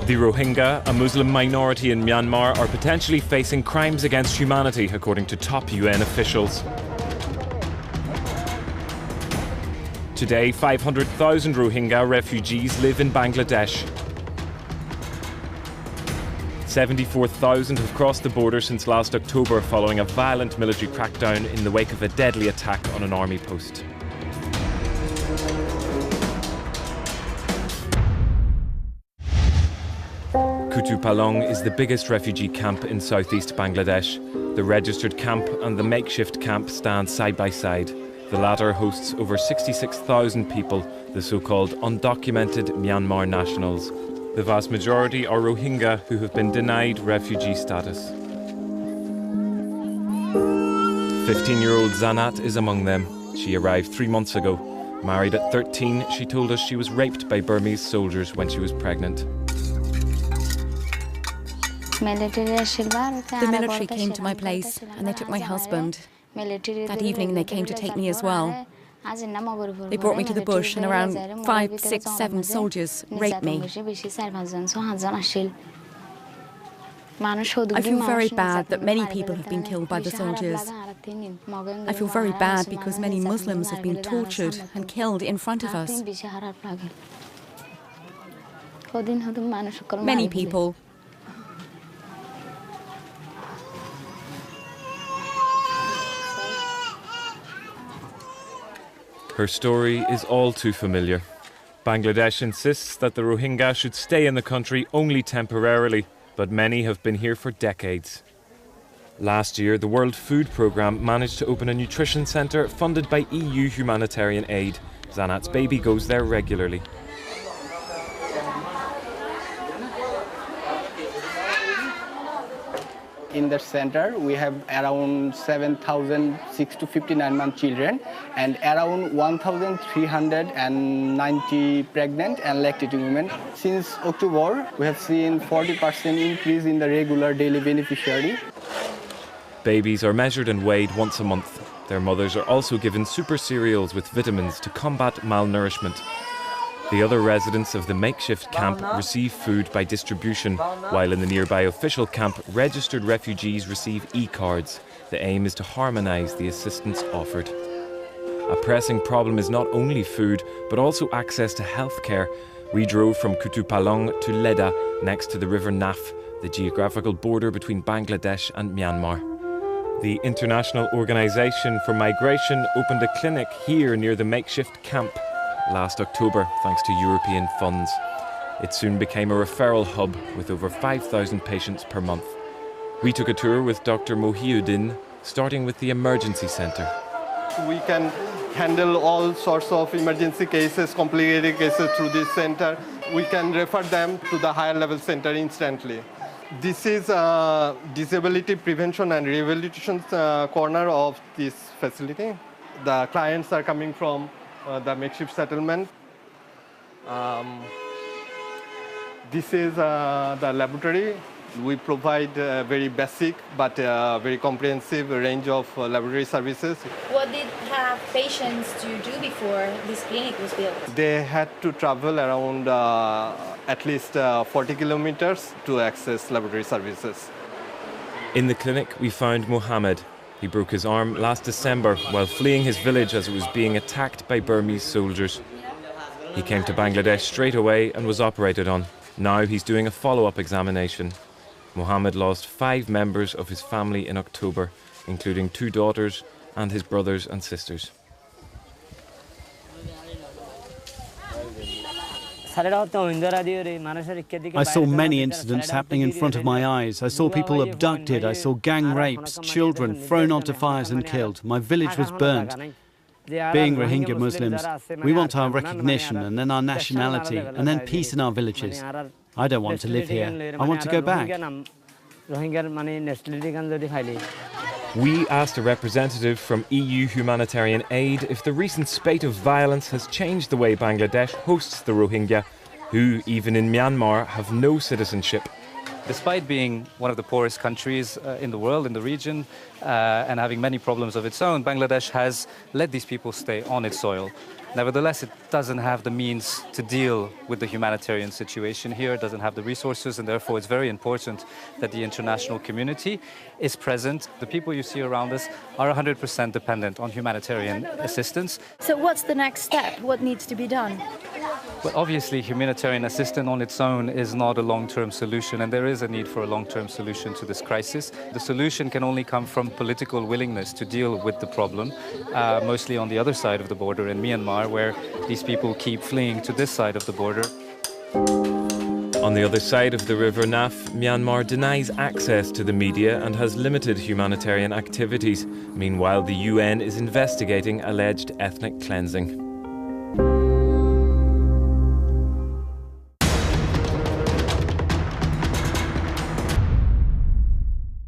The Rohingya, a Muslim minority in Myanmar, are potentially facing crimes against humanity, according to top UN officials. Today, 500,000 Rohingya refugees live in Bangladesh. 74,000 have crossed the border since last October following a violent military crackdown in the wake of a deadly attack on an army post. Kutu Palong is the biggest refugee camp in southeast Bangladesh. The registered camp and the makeshift camp stand side by side. The latter hosts over 66,000 people, the so-called undocumented Myanmar nationals. The vast majority are Rohingya who have been denied refugee status. 15-year-old Zanat is among them. She arrived 3 months ago. Married at 13, she told us she was raped by Burmese soldiers when she was pregnant. The military came to my place and they took my husband. That evening they came to take me as well. They brought me to the bush and around 5, 6, 7 soldiers raped me. I feel very bad that many people have been killed by the soldiers. I feel very bad because many Muslims have been tortured and killed in front of us. Many people. Her story is all too familiar. Bangladesh insists that the Rohingya should stay in the country only temporarily, but many have been here for decades. Last year, the World Food Programme managed to open a nutrition centre funded by EU humanitarian aid. Zanat's baby goes there regularly. In the center, we have around 7,006 to 59-month children and around 1,390 pregnant and lactating women. Since October, we have seen 40% increase in the regular daily beneficiary. Babies are measured and weighed once a month. Their mothers are also given super cereals with vitamins to combat malnourishment. The other residents of the makeshift camp receive food by distribution, while in the nearby official camp, registered refugees receive e-cards. The aim is to harmonise the assistance offered. A pressing problem is not only food, but also access to healthcare. We drove from Kutu Palong to Leda, next to the river Naf, the geographical border between Bangladesh and Myanmar. The International Organisation for Migration opened a clinic here near the makeshift camp last October, thanks to European funds. It soon became a referral hub with over 5,000 patients per month. We took a tour with Dr. Mohiuddin, starting with the emergency centre. We can handle all sorts of emergency cases, complicated cases through this centre. We can refer them to the higher level centre instantly. This is a disability prevention and rehabilitation corner of this facility. The clients are coming from the makeshift settlement. This is the laboratory. We provide very basic but very comprehensive range of laboratory services. What did patients to do before this clinic was built? They had to travel around at least 40 kilometers to access laboratory services. In the clinic, we found Mohammed. He broke his arm last December while fleeing his village as it was being attacked by Burmese soldiers. He came to Bangladesh straight away and was operated on. Now he's doing a follow-up examination. Mohammed lost 5 members of his family in October, including 2 daughters and his brothers and sisters. I saw many incidents happening in front of my eyes. I saw people abducted, I saw gang rapes, children thrown onto fires and killed. My village was burnt. Being Rohingya Muslims, we want our recognition and then our nationality and then peace in our villages. I don't want to live here. I want to go back. We asked a representative from EU Humanitarian Aid if the recent spate of violence has changed the way Bangladesh hosts the Rohingya, who, even in Myanmar, have no citizenship. Despite being one of the poorest countries in the world, in the region, and having many problems of its own, Bangladesh has let these people stay on its soil. Nevertheless, it doesn't have the means to deal with the humanitarian situation here, it doesn't have the resources, and therefore it's very important that the international community is present. The people you see around us are 100% dependent on humanitarian assistance. So what's the next step? What needs to be done? Well, obviously, humanitarian assistance on its own is not a long-term solution, and there is a need for a long-term solution to this crisis. The solution can only come from political willingness to deal with the problem, mostly on the other side of the border in Myanmar, where these people keep fleeing to this side of the border. On the other side of the River Naf, Myanmar denies access to the media and has limited humanitarian activities. Meanwhile, the UN is investigating alleged ethnic cleansing.